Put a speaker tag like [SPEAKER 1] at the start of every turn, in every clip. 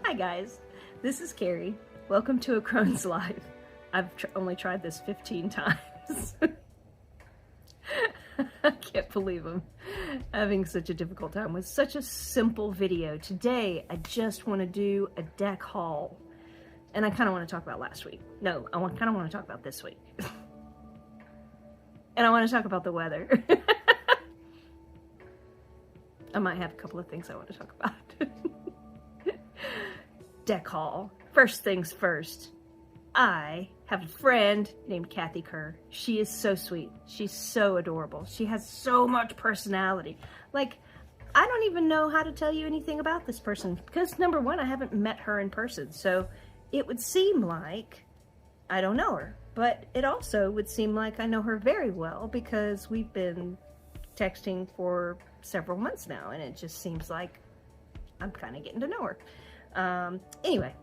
[SPEAKER 1] Hi guys, this is Carrie. Welcome to A Crone's Life. I've only tried this 15 times. I can't believe I'm having such a difficult time with such a simple video. Today, I just want to do a deck haul. And I kind of want to talk about last week. No, I kind of want to talk about this week. And I want to talk about the weather. I might have a couple of things I want to talk about. Deck haul. First things first. I have a friend named Kathy Kerr. She is so sweet. She's so adorable. She has so much personality. Like, I don't even know how to tell you anything about this person because, number one, I haven't met her in person. So it would seem like I don't know her. But it also would seem like I know her very well because we've been texting for several months now, and it just seems like I'm kind of getting to know her. Anyway,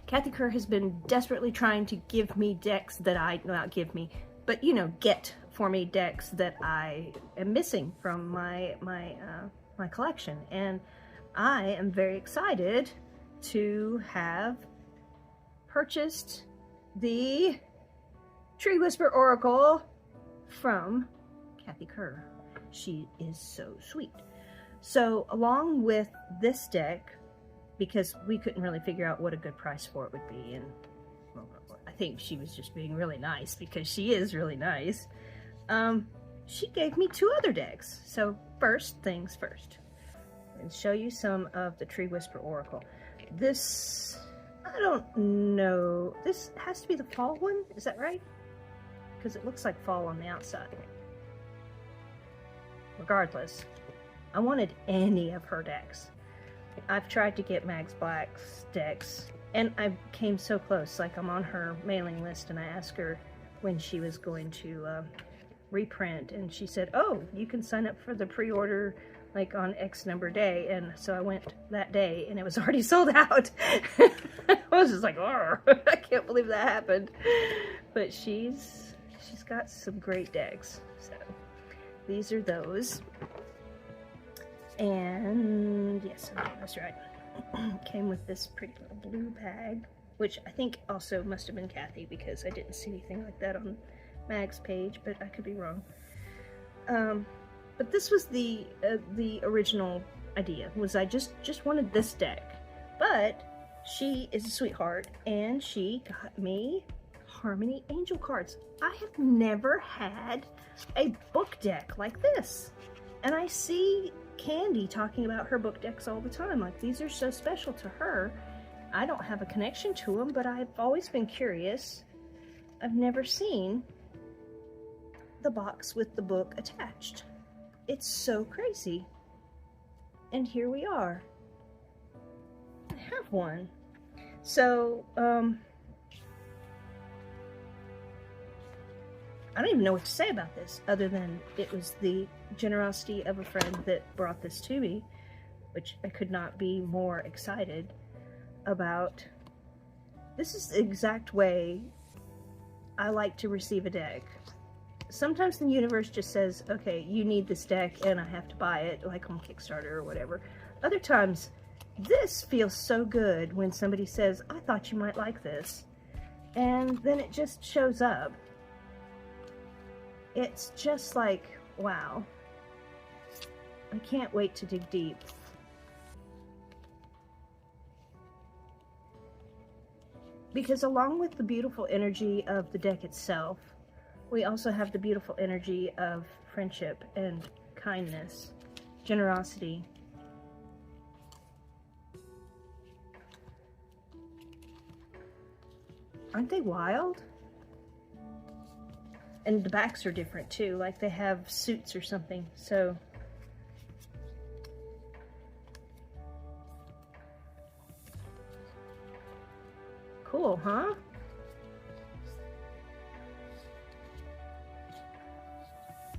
[SPEAKER 1] Kathy Kerr has been desperately trying to give me decks that not give me, but get for me decks that I am missing from my collection, and I am very excited to have purchased the Tree Whisperer Oracle from Kathy Kerr. She is so sweet. So along with this deck, because we couldn't really figure out what a good price for it would be, and well, I think she was just being really nice because she is really nice, she gave me two other decks. So first things first, and show you some of the Tree Whisperer Oracle. This, I don't know, this has to be the fall one, is that right? Because it looks like fall on the outside. Regardless, I wanted any of her decks. I've tried to get Mags Black's decks, and I came so close. Like, I'm on her mailing list, and I asked her when she was going to reprint, and she said, oh, you can sign up for the pre-order like on X number day. And so I went that day, and it was already sold out. I was just like, oh, I can't believe that happened. But she's got some great decks. So these are those. And yes, that's right. Came with this pretty little blue bag, which I think also must have been Kathy because I didn't see anything like that on Mag's page, but I could be wrong. But this was the original idea. Was I just wanted this deck, but she is a sweetheart and she got me Harmony Angel cards. I have never had a book deck like this, and I see Candy talking about her book decks all the time. Like, these are so special to her. I don't have a connection to them, but I've always been curious. I've never seen the box with the book attached. It's so crazy. And here we are. I have one. So, I don't even know what to say about this other than it was the generosity of a friend that brought this to me, which I could not be more excited about. This is the exact way I like to receive a deck. Sometimes the universe just says, okay, you need this deck and I have to buy it, like on Kickstarter or whatever. Other times, this feels so good when somebody says, I thought you might like this. And then it just shows up. It's just like, wow. I can't wait to dig deep. Because along with the beautiful energy of the deck itself, we also have the beautiful energy of friendship and kindness, generosity. Aren't they wild? And the backs are different too, like they have suits or something, so. Cool, huh?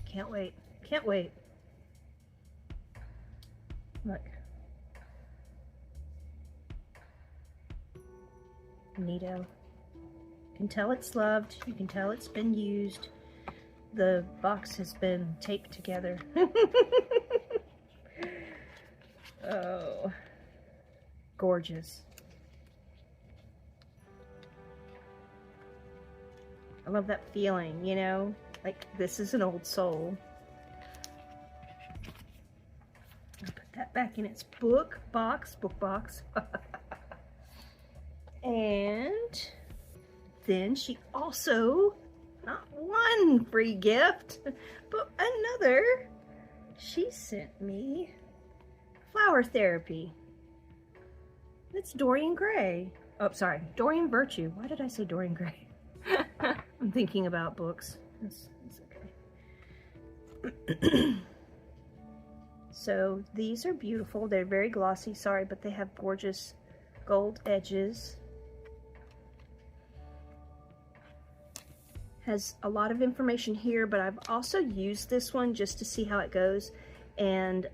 [SPEAKER 1] Can't wait. Can't wait. Look. Neato. You can tell it's loved. You can tell it's been used. The box has been taped together. Oh. Gorgeous. I love that feeling, you know? Like, this is an old soul. I'll put that back in its book box. And then she also, not one free gift, but another. She sent me Flower Therapy. It's Dorian Gray. Oh, sorry, Dorian Virtue. Why did I say Dorian Gray? I'm thinking about books. It's okay. So these are beautiful. They're very glossy, sorry, but they have gorgeous gold edges. Has a lot of information here, but I've also used this one just to see how it goes. And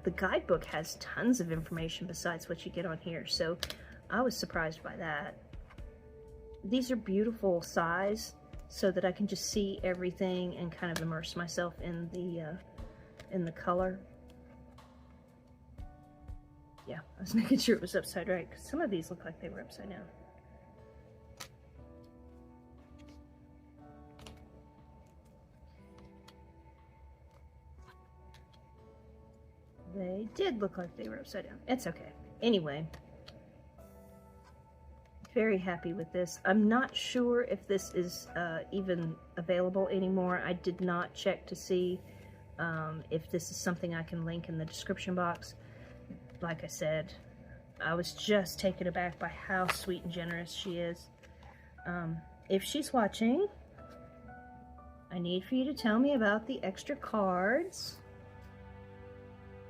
[SPEAKER 1] the guidebook has tons of information besides what you get on here, so I was surprised by that. These are beautiful size so that I can just see everything and kind of immerse myself in the color. Yeah, I was making sure it was upside right, because some of these look like they were upside down. They did look like they were upside down. It's okay. Anyway, very happy with this. I'm not sure if this is even available anymore. I did not check to see if this is something I can link in the description box. Like I said, I was just taken aback by how sweet and generous she is. If she's watching, I need for you to tell me about the extra cards.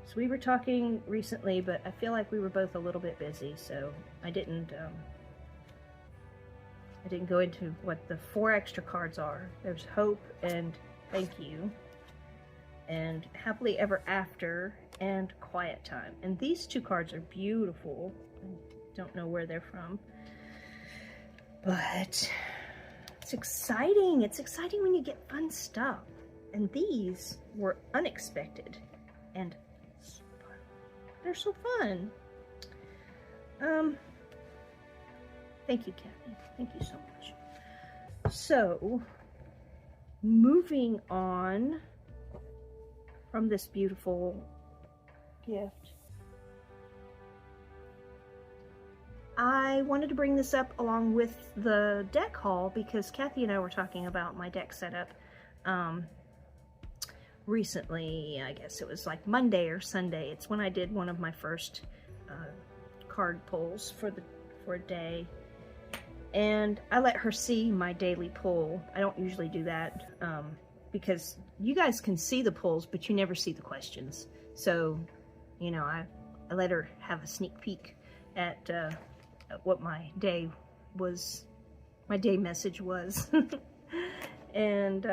[SPEAKER 1] So we were talking recently, but I feel like we were both a little bit busy, so I didn't go into what the 4 extra cards are. There's Hope and Thank You, and Happily Ever After, and Quiet Time. And these 2 cards are beautiful. I don't know where they're from, but it's exciting. It's exciting when you get fun stuff. And these were unexpected, and they're so fun. Thank you, Kathy. Thank you so much. So, moving on from this beautiful gift, I wanted to bring this up along with the deck haul because Kathy and I were talking about my deck setup recently. I guess it was like Monday or Sunday. It's when I did one of my first card pulls for a day, and I let her see my daily pull. I don't usually do that because you guys can see the pulls, but you never see the questions. So, you know, I let her have a sneak peek at what my day message was. And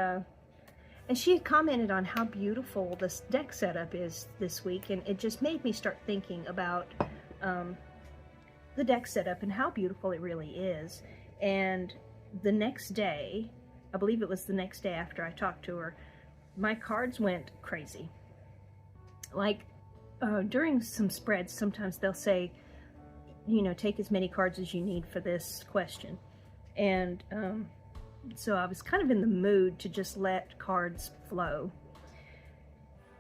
[SPEAKER 1] she had commented on how beautiful this deck setup is this week, and it just made me start thinking about the deck setup and how beautiful it really is. And the next day, I believe it was the next day after I talked to her, my cards went crazy. Like, during some spreads, sometimes they'll say, you know, take as many cards as you need for this question. And so I was kind of in the mood to just let cards flow.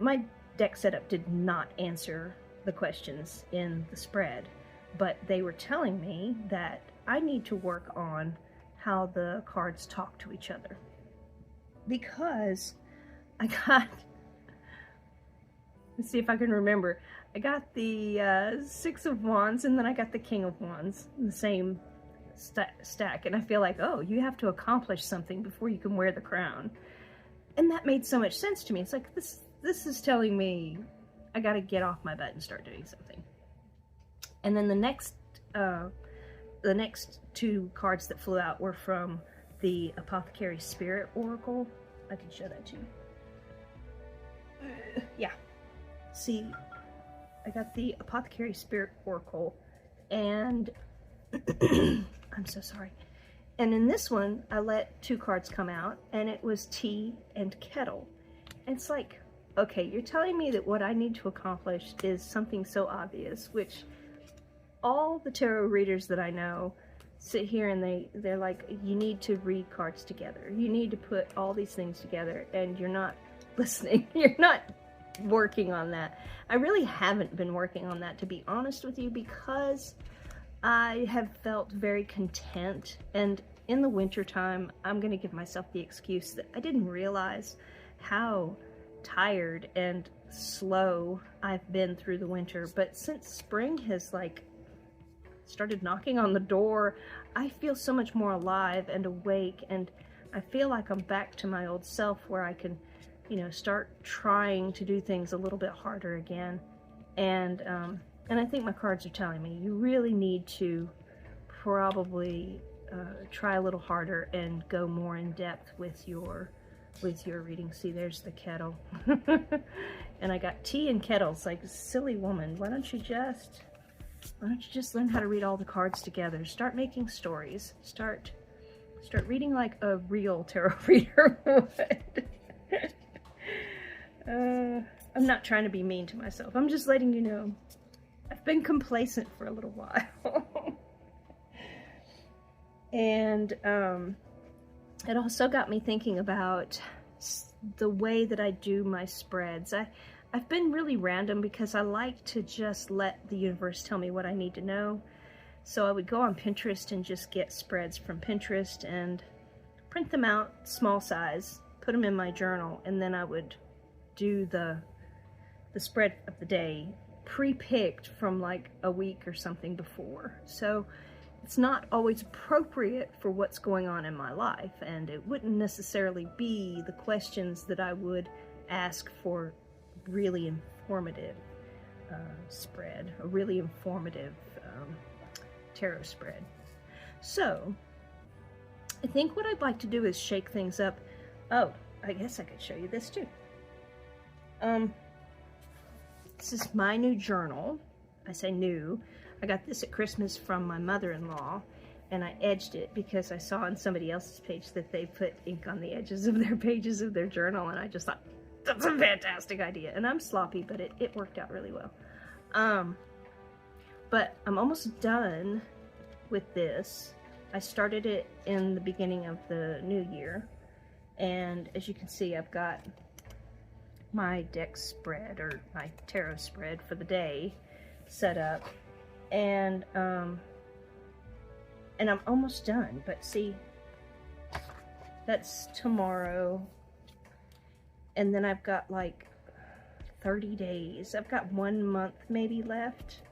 [SPEAKER 1] My deck setup did not answer the questions in the spread, but they were telling me that I need to work on how the cards talk to each other. Because I got, let's see if I can remember, I got the 6 of Wands, and then I got the King of Wands in the same stack, and I feel like, oh, you have to accomplish something before you can wear the crown. And that made so much sense to me. It's like, this is telling me I gotta get off my butt and start doing something. And then the next 2 cards that flew out were from the Apothecary Spirit Oracle. I can show that to you. Yeah. See, I got the Apothecary Spirit Oracle, and I'm so sorry. And in this one, I let 2 cards come out, and it was Tea and Kettle. And it's like, okay, you're telling me that what I need to accomplish is something so obvious, which all the tarot readers that I know sit here and they're like, you need to read cards together. You need to put all these things together, and you're not listening. You're not working on that. I really haven't been working on that, to be honest with you, because I have felt very content, and in the wintertime, I'm going to give myself the excuse that I didn't realize how tired and slow I've been through the winter, but since spring has like started knocking on the door, I feel so much more alive and awake, and I feel like I'm back to my old self where I can, you know, start trying to do things a little bit harder again. And I think my cards are telling me you really need to probably try a little harder and go more in depth with your reading. See, there's the kettle. And I got tea and kettles, like, silly woman. Why don't you just learn how to read all the cards together? Start making stories. Start reading like a real tarot reader would. I'm not trying to be mean to myself. I'm just letting you know I've been complacent for a little while. And it also got me thinking about the way that I do my spreads. I've been really random because I like to just let the universe tell me what I need to know. So I would go on Pinterest and just get spreads from Pinterest and print them out small size, put them in my journal, and then I would do the spread of the day pre-picked from like a week or something before. So it's not always appropriate for what's going on in my life, and it wouldn't necessarily be the questions that I would ask for really informative spread, a really informative tarot spread. So I think what I'd like to do is shake things up. Oh, I guess I could show you this too. This is my new journal. I say new. I got this at Christmas from my mother-in-law, and I edged it because I saw on somebody else's page that they put ink on the edges of their pages of their journal, and I just thought, that's a fantastic idea. And I'm sloppy, but it worked out really well. But I'm almost done with this. I started it in the beginning of the new year, and as you can see, I've got my deck spread, or my tarot spread for the day, set up. And I'm almost done, but see, that's tomorrow, and then I've got like 30 days. I've got 1 month maybe left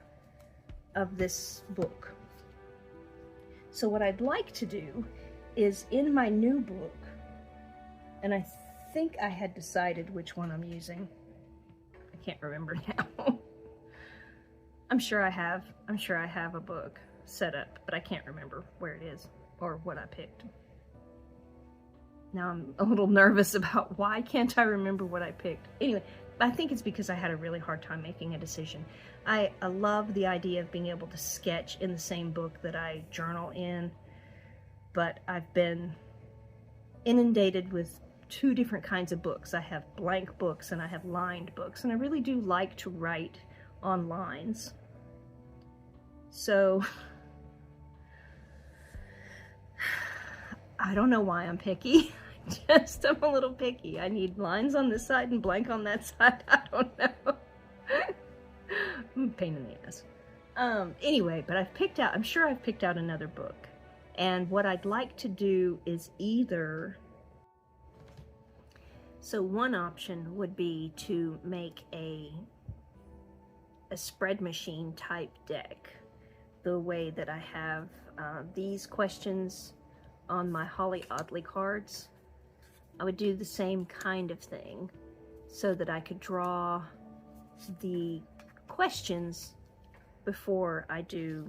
[SPEAKER 1] of this book. So what I'd like to do is, in my new book, and I think I had decided which one I'm using. I can't remember now. I'm sure I have a book set up, but I can't remember where it is or what I picked. Now I'm a little nervous about why can't I remember what I picked. Anyway, I think it's because I had a really hard time making a decision. I love the idea of being able to sketch in the same book that I journal in, but I've been inundated with 2 different kinds of books. I have blank books and I have lined books, and I really do like to write on lines. So I don't know why I'm picky. I'm a little picky. I need lines on this side and blank on that side. I don't know. I'm a pain in the ass. Anyway, but I'm sure I've picked out another book. And what I'd like to do is so one option would be to make a spread machine type deck, the way that I have these questions on my Holly Oddly cards. I would do the same kind of thing so that I could draw the questions before I draw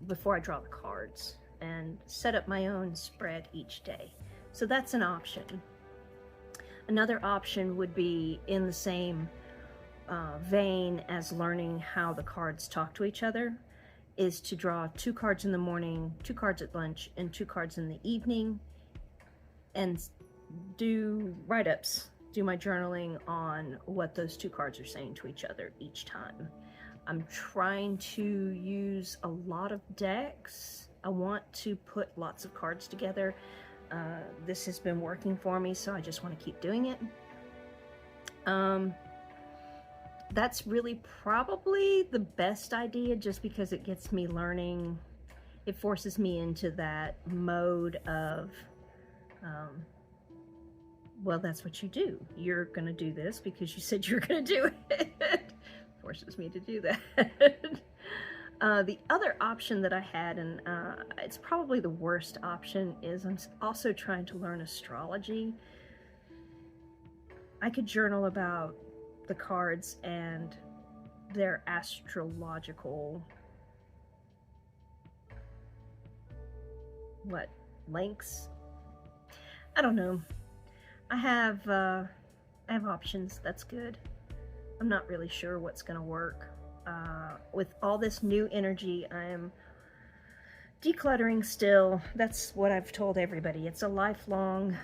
[SPEAKER 1] the cards, and set up my own spread each day. So that's an option. Another option would be in the same vein as learning how the cards talk to each other, is to draw 2 cards in the morning, 2 cards at lunch, and 2 cards in the evening, and do write-ups, do my journaling on what those 2 cards are saying to each other each time. I'm trying to use a lot of decks. I want to put lots of cards together. This has been working for me, so I just want to keep doing it. That's really probably the best idea, just because it gets me learning. It forces me into that mode of, well, that's what you do. You're going to do this because you said you're going to do it. Forces me to do that. The other option that I had, and it's probably the worst option, is I'm also trying to learn astrology. I could journal about the cards and their astrological links. I don't know. I have options. That's good. I'm not really sure what's gonna work. With all this new energy, I am decluttering still. That's what I've told everybody. It's a lifelong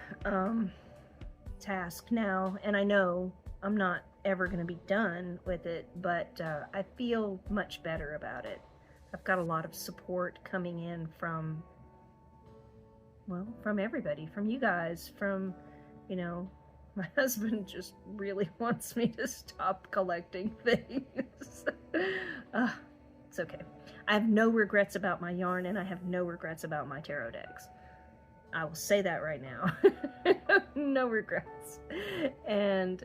[SPEAKER 1] task now, and I know I'm not ever going to be done with it, but I feel much better about it. I've got a lot of support coming in from, well, from everybody, from you guys, from, you know, my husband just really wants me to stop collecting things. It's okay. I have no regrets about my yarn, and I have no regrets about my tarot decks. I will say that right now. No regrets. And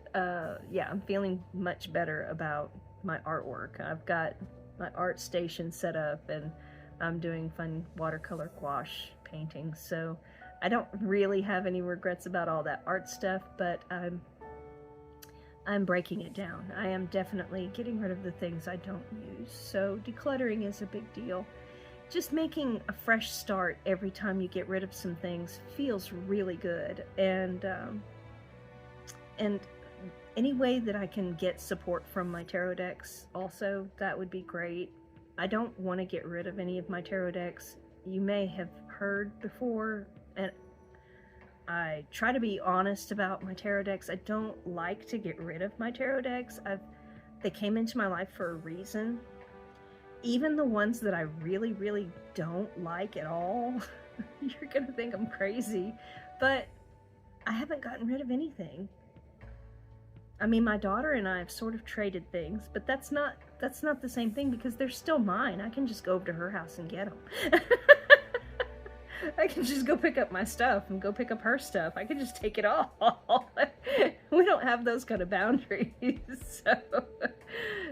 [SPEAKER 1] yeah, I'm feeling much better about my artwork. I've got my art station set up, and I'm doing fun watercolor gouache painting. So I don't really have any regrets about all that art stuff, but I'm breaking it down. I am definitely getting rid of the things I don't use. So decluttering is a big deal. Just making a fresh start every time you get rid of some things feels really good. And any way that I can get support from my tarot decks also, that would be great. I don't want to get rid of any of my tarot decks. You may have heard before, and I try to be honest about my tarot decks. I don't like to get rid of my tarot decks. They came into my life for a reason. Even the ones that I really, really don't like at all, you're gonna think I'm crazy, but I haven't gotten rid of anything. I mean, my daughter and I have sort of traded things, but that's not the same thing, because they're still mine. I can just go over to her house and get them. I can just go pick up my stuff and go pick up her stuff. I can just take it all. We don't have those kind of boundaries.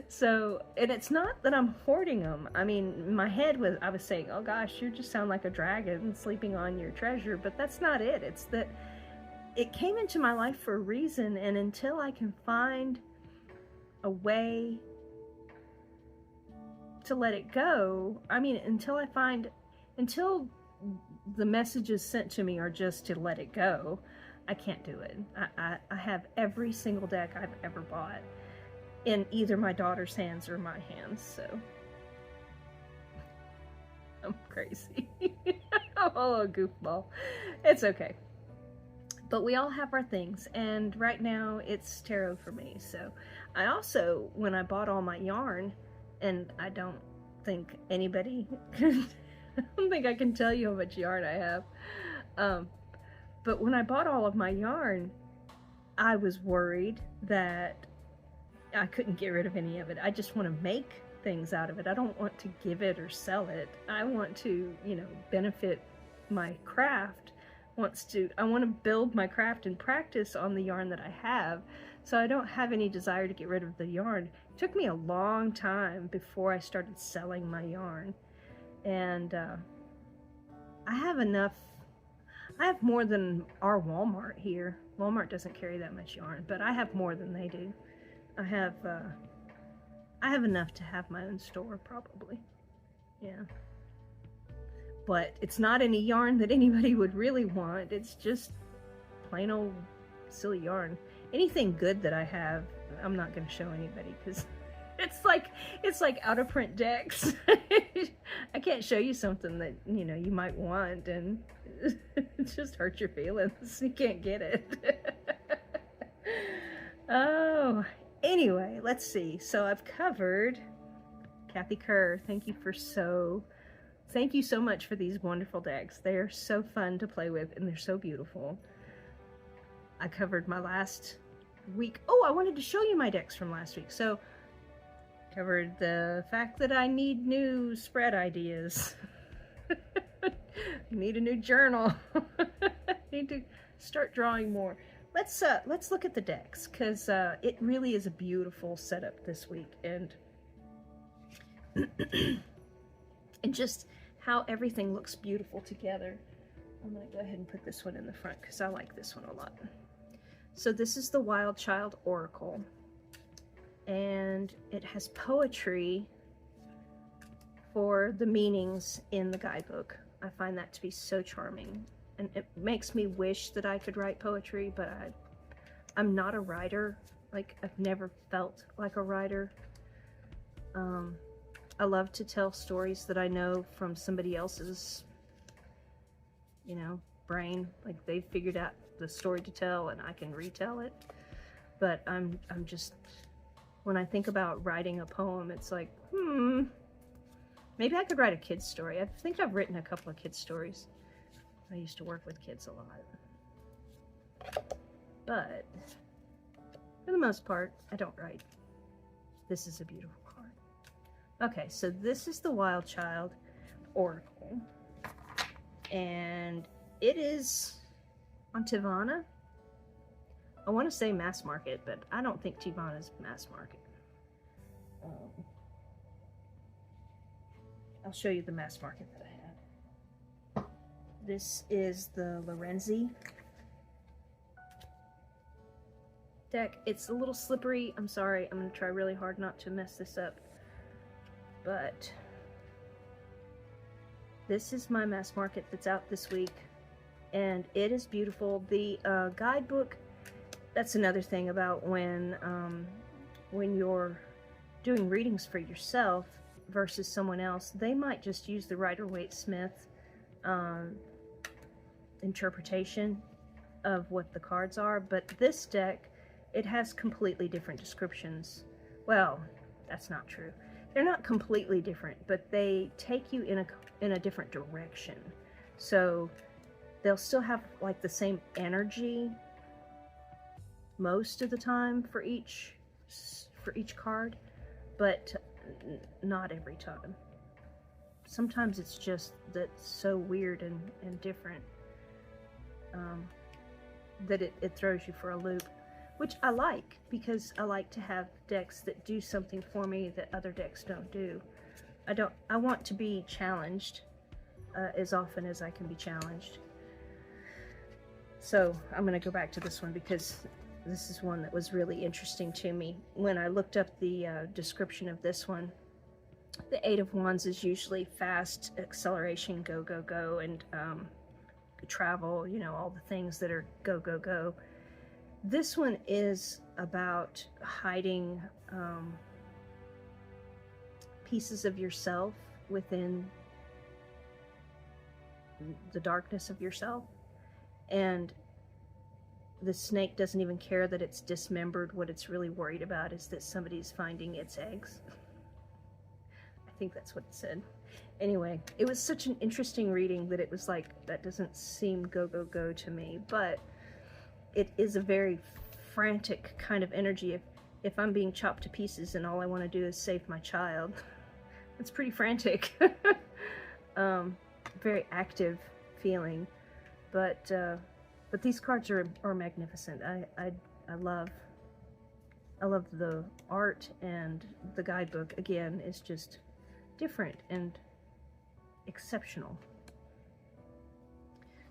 [SPEAKER 1] So, and it's not that I'm hoarding them. I mean, in my head I was saying, oh gosh, you just sound like a dragon sleeping on your treasure, but that's not it. It's that it came into my life for a reason, and until I can find a way to let it go, I mean, until the messages sent to me are just to let it go, I can't do it. I have every single deck I've ever bought in either my daughter's hands or my hands, so I'm crazy. Oh, goofball. It's okay. But we all have our things, and right now it's tarot for me. So I also, when I bought all my yarn, and I don't think anybody I don't think I can tell you how much yarn I have. But when I bought all of my yarn, I was worried that I couldn't get rid of any of it. I just want to make things out of it. I don't want to give it or sell it. I want to, you know, benefit my craft. I want to build my craft and practice on the yarn that I have. So I don't have any desire to get rid of the yarn. It took me a long time before I started selling my yarn. And I have enough. I have more than our Walmart here. Walmart doesn't carry that much yarn, but I have more than they do. I have enough to have my own store, probably. Yeah. But it's not any yarn that anybody would really want. It's just plain old silly yarn. Anything good that I have, I'm not going to show anybody, because it's like out of print decks. I can't show you something that, you know, you might want, and it just hurts your feelings. You can't get it. Oh, anyway, let's see. So I've covered Kathy Kerr, thank you so much for these wonderful decks. They are so fun to play with, and they're so beautiful. I covered my last week. Oh, I wanted to show you my decks from last week. So, covered the fact that I need new spread ideas. I need a new journal. I need to start drawing more. Let's look at the decks, because it really is a beautiful setup this week, and and just how everything looks beautiful together. I'm going to go ahead and put this one in the front because I like this one a lot. So this is the Wild Child Oracle, and it has poetry for the meanings in the guidebook. I find that to be so charming, and it makes me wish that I could write poetry, but I'm not a writer. Like, I've never felt like a writer. I love to tell stories that I know from somebody else's, you know, brain. Like, they've figured out the story to tell and I can retell it. But I'm just, when I think about writing a poem, it's like, maybe I could write a kid's story. I think I've written a couple of kids' stories. I used to work with kids a lot. But for the most part, I don't write. This is a beautiful card. Okay, so this is the Wild Child Oracle, and it is on Tivana. I want to say mass market, but I don't think Tivana's mass market. I'll show you the mass market that I have. This is the Lorenzi deck. It's a little slippery. I'm sorry. I'm going to try really hard not to mess this up. But this is my mass market that's out this week, and it is beautiful. The guidebook, that's another thing about when you're doing readings for yourself versus someone else. They might just use the Rider-Waite-Smith interpretation of what the cards are, but this deck, it has completely different descriptions. Well, that's not true. They're not completely different, but they take you in a different direction. So they'll still have like the same energy most of the time for each card, but not every time. Sometimes it's just that's so weird and different that it throws you for a loop. Which I like, because I like to have decks that do something for me that other decks don't do. I want to be challenged as often as I can be challenged. So I'm going to go back to this one because this is one that was really interesting to me. When I looked up the description of this one, the Eight of Wands is usually fast, acceleration, go, go, go, and travel, you know, all the things that are go, go, go. This one is about hiding pieces of yourself within the darkness of yourself. And the snake doesn't even care that it's dismembered. What it's really worried about is that somebody's finding its eggs. I think that's what it said. Anyway, it was such an interesting reading that it was like, that doesn't seem go, go, go to me. But it is a very frantic kind of energy. If I'm being chopped to pieces and all I want to do is save my child, it's pretty frantic. Very active feeling, but these cards are magnificent. I love the art, and the guidebook again is just different and exceptional.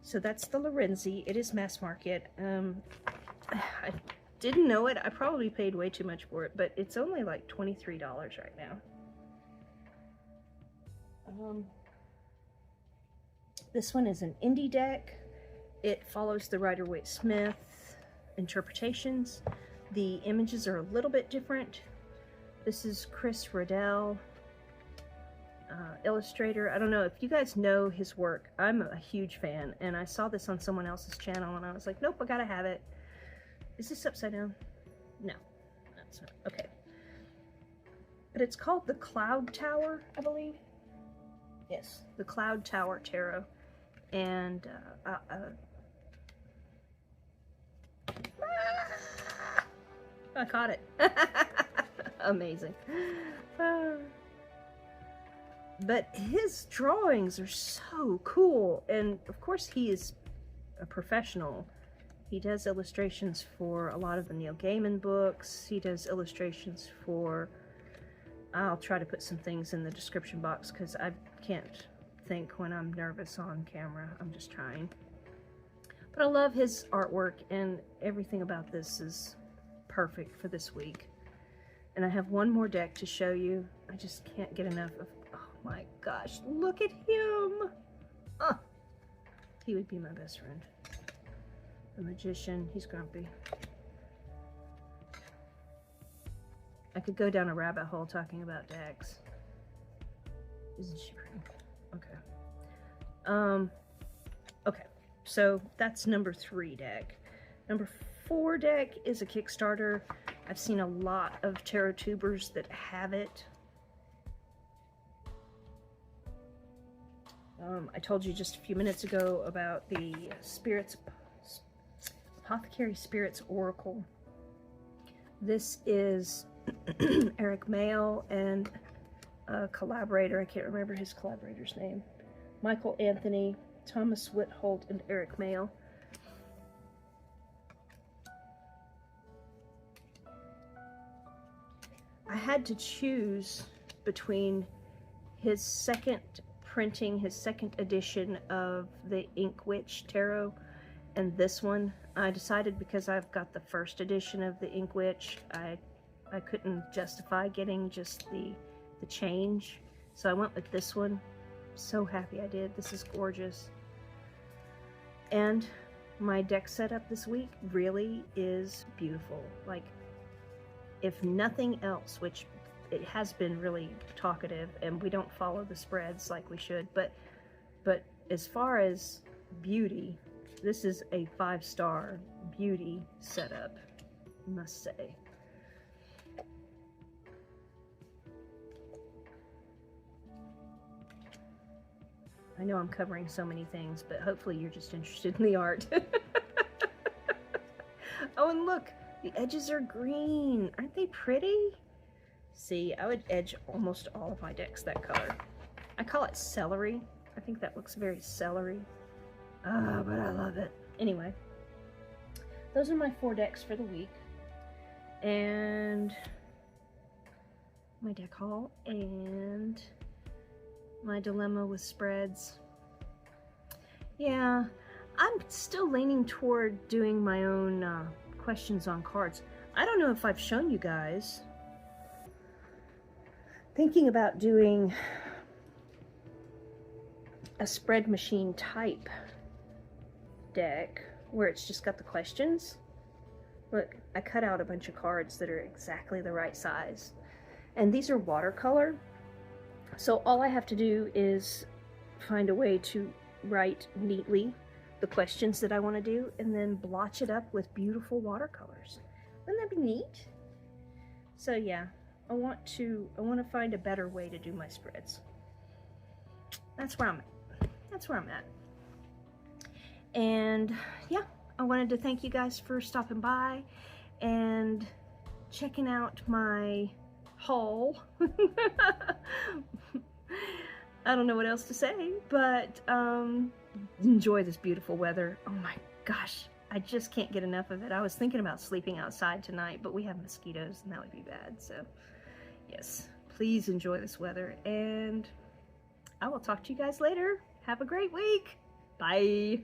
[SPEAKER 1] So that's the Lorenzi. It is mass market. I didn't know it. I probably paid way too much for it, but it's only like $23 right now. This one is an indie deck. It follows the Rider-Waite-Smith interpretations. The images are a little bit different. This is Chris Riddell, illustrator. I don't know if you guys know his work. I'm a huge fan, and I saw this on someone else's channel, and I was like, nope, I gotta have it. Is this upside down? No, that's not. Okay. but it's called the Cloud Tower, I believe. Yes, the Cloud Tower Tarot. And I caught it. Amazing. But his drawings are so cool, and of course he is a professional. He does illustrations for a lot of the Neil Gaiman books. He does illustrations for, I'll try to put some things in the description box because I can't think when I'm nervous on camera. I'm just trying. But I love his artwork, and everything about this is perfect for this week. And I have one more deck to show you. I just can't get enough of, oh my gosh, look at him. Oh, he would be my best friend. The Magician, he's grumpy. I could go down a rabbit hole talking about decks. Isn't she pretty? Okay. Okay, so that's number 3 deck. Number 4 deck is a Kickstarter. I've seen a lot of tarot tubers that have it. I told you just a few minutes ago about the Apothecary Spirits Oracle. This is Eric Mayle and a collaborator, I can't remember his collaborator's name, Michael Anthony, Thomas Whitholt, and Eric Mayle. I had to choose between his second printing, his second edition of the Ink Witch Tarot, and this one. I decided because I've got the first edition of the Ink Witch, I couldn't justify getting just the change, so I went with this one. So happy I did. This is gorgeous. And my deck setup this week really is beautiful. Like, if nothing else, which it has been really talkative and we don't follow the spreads like we should, but as far as beauty, this is a 5-star beauty setup, I must say. I know I'm covering so many things, but hopefully you're just interested in the art. Oh, and look, the edges are green. Aren't they pretty? See, I would edge almost all of my decks that color. I call it celery. I think that looks very celery. Ah, but I love it. Anyway, those are my 4 decks for the week. And my deck haul and my dilemma with spreads. Yeah, I'm still leaning toward doing my own questions on cards. I don't know if I've shown you guys. Thinking about doing a spread machine type deck where it's just got the questions. Look, I cut out a bunch of cards that are exactly the right size. And these are watercolor. So all I have to do is find a way to write neatly the questions that I want to do and then blotch it up with beautiful watercolors. Wouldn't that be neat? So yeah, I want to find a better way to do my spreads. That's where I'm at. That's where I'm at. And yeah, I wanted to thank you guys for stopping by and checking out my haul. I don't know what else to say, but enjoy this beautiful weather. Oh my gosh, I just can't get enough of it. I was thinking about sleeping outside tonight, but we have mosquitoes and that would be bad. So yes, please enjoy this weather, and I will talk to you guys later. Have a great week. Bye.